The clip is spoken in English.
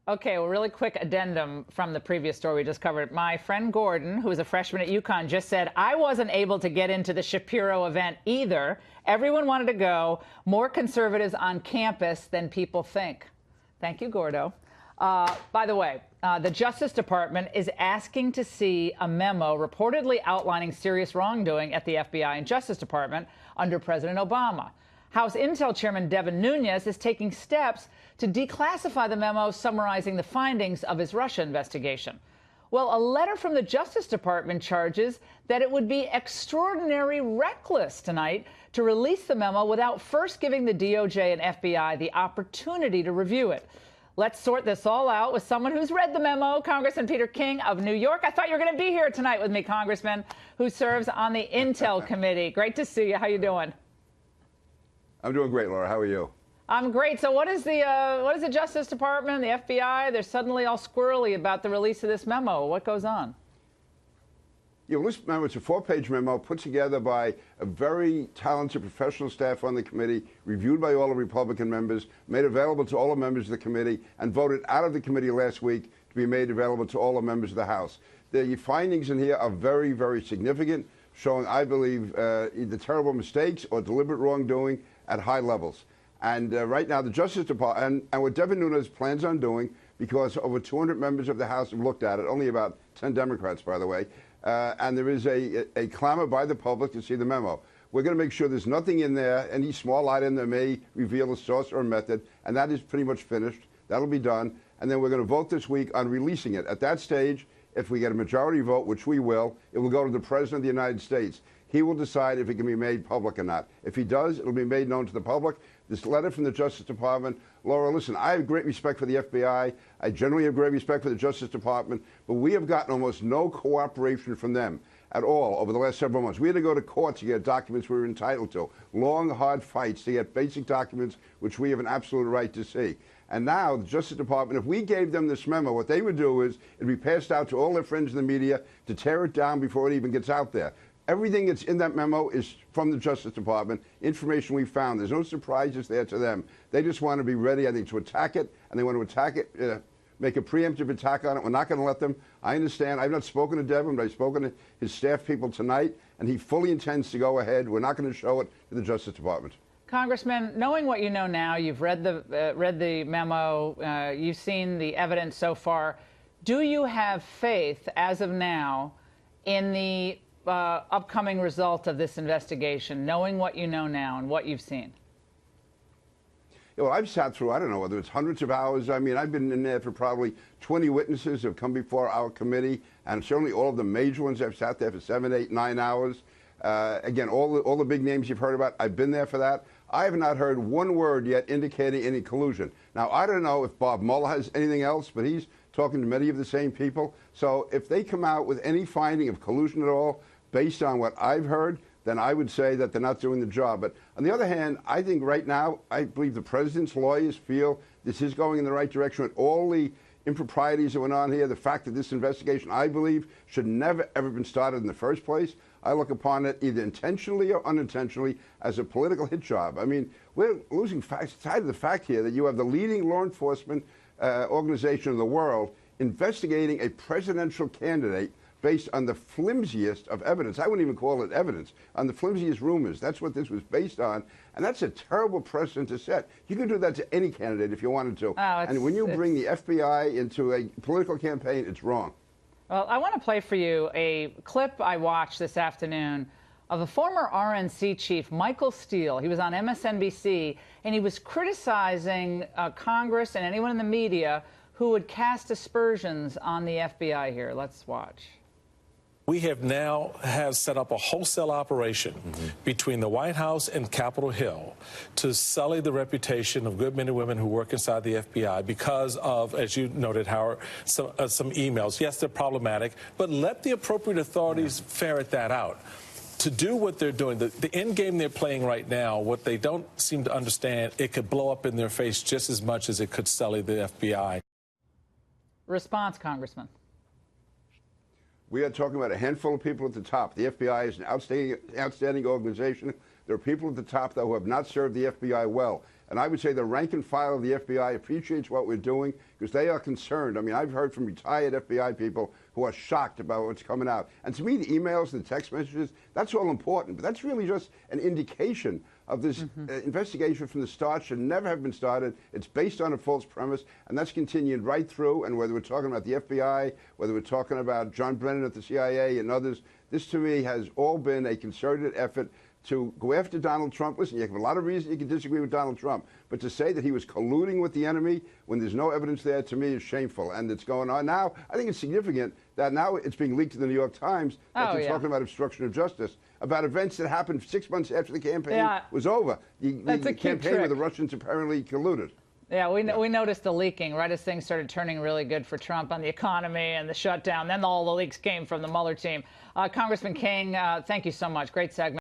Okay, well, really quick addendum from the previous story we just covered. My friend Gordon, who is a freshman at UConn, just said, I wasn't able to get into the Shapiro event either. Everyone wanted to go. More conservatives on campus than people think. Thank you, Gordo. By the way, the Justice Department is asking to see a memo reportedly outlining serious wrongdoing at the FBI and Justice Department under President Obama. House Intel Chairman Devin Nunes is taking steps to declassify the memo summarizing the findings of his Russia investigation. Well, a letter from the Justice Department charges that it would be extraordinarily reckless tonight to release the memo without first giving the DOJ and FBI the opportunity to review it. Let's sort this all out with someone who's read the memo, Congressman Peter King of New York. I thought you were going to be here tonight with me, Congressman, who serves on the Intel Committee. Great to see you. How you doing? I'm doing great, Laura. How are you? I'm great. So what is the Justice Department, the FBI? They're suddenly all squirrely about the release of this memo. What goes on? Yeah, well, this memo, it's a 4-page memo put together by a very talented professional staff on the committee, reviewed by all the Republican members, made available to all the members of the committee, and voted out of the committee last week to be made available to all the members of the House. The findings in here are very, very significant, showing, I believe, either terrible mistakes or deliberate wrongdoing at high levels. And right now, the Justice Department, and what Devin Nunes plans on doing, because over 200 members of the House have looked at it, only about 10 Democrats, by the way, and there is a clamor by the public to see the memo. We're going to make sure there's nothing in there, any small item that may reveal a source or method, and that is pretty much finished. That'll be done. And then we're going to vote this week on releasing it. At that stage, if we get a majority vote, which we will, it will go to the President of the United States. He will decide if it can be made public or not. If he does, it'll be made known to the public. This letter from the Justice Department, Laura, listen, I have great respect for the FBI. I generally have great respect for the Justice Department, but we have gotten almost no cooperation from them at all over the last several months. We had to go to court to get documents we were entitled to. Long, hard fights to get basic documents, which we have an absolute right to see. And now, the Justice Department, if we gave them this memo, what they would do is it'd be passed out to all their friends in the media to tear it down before it even gets out there. Everything that's in that memo is from the Justice Department, information we found. There's no surprises there to them. They just want to be ready, I think, to attack it, and they want to attack it, make a preemptive attack on it. We're not going to let them. I understand. I've not spoken to Devin, but I've spoken to his staff people tonight, and he fully intends to go ahead. We're not going to show it to the Justice Department. Congressman, knowing what you know now, you've read the memo, you've seen the evidence so far. Do you have faith, as of now, in the upcoming result of this investigation, knowing what you know now and what you've seen? Yeah, well, I've sat through, I don't know, whether it's hundreds of hours. I mean, I've been in there for probably 20 witnesses who have come before our committee, and certainly all of the major ones have sat there for 7, 8, 9 hours. Again, all the big names you've heard about, I've been there for that. I have not heard one word yet indicating any collusion. Now, I don't know if Bob Mueller has anything else, but he's talking to many of the same people. So if they come out with any finding of collusion at all, based on what I've heard, then I would say that they're not doing the job. But on the other hand, I think right now, I believe the president's lawyers feel this is going in the right direction with all the improprieties that went on here. The fact that this investigation, I believe, should never, ever been started in the first place. I look upon it either intentionally or unintentionally as a political hit job. I mean, we're losing sight of the fact here that you have the leading law enforcement organization in the world investigating a presidential candidate based on the flimsiest of evidence. I wouldn't even call it evidence, on the flimsiest rumors. That's what this was based on, and that's a terrible precedent to set. You can do that to any candidate if you wanted to. And when you bring the FBI into a political campaign, it's wrong. Well, I want to play for you a clip I watched this afternoon of a former RNC chief, Michael Steele. He was on MSNBC, and he was criticizing Congress and anyone in the media who would cast aspersions on the FBI here. Let's watch. We have now set up a wholesale operation between the White House and Capitol Hill to sully the reputation of good men and women who work inside the FBI because of, as you noted, Howard, some emails. Yes, they're problematic, but let the appropriate authorities ferret that out. To do what they're doing, the end game they're playing right now, what they don't seem to understand, it could blow up in their face just as much as it could sully the FBI. Response, Congressman. We are talking about a handful of people at the top. The FBI is an outstanding organization. There are people at the top, though, who have not served the FBI well. And I would say the rank and file of the FBI appreciates what we're doing because they are concerned. I mean, I've heard from retired FBI people who are shocked about what's coming out. And to me, the emails and the text messages, that's all important. But that's really just an indication of this investigation from the start should never have been started. It's based on a false premise, and that's continued right through. And whether we're talking about the FBI, whether we're talking about John Brennan at the CIA and others, this to me has all been a concerted effort to go after Donald Trump. Listen, you have a lot of reasons you can disagree with Donald Trump, but to say that he was colluding with the enemy when there's no evidence there, to me, is shameful. And it's going on now. I think it's significant that now it's being leaked to the New York Times that they're talking about obstruction of justice, about events that happened 6 months after the campaign was over. The campaign where the Russians apparently colluded. Yeah, we noticed the leaking right as things started turning really good for Trump on the economy and the shutdown. Then all the leaks came from the Mueller team. Congressman King, thank you so much. Great segment.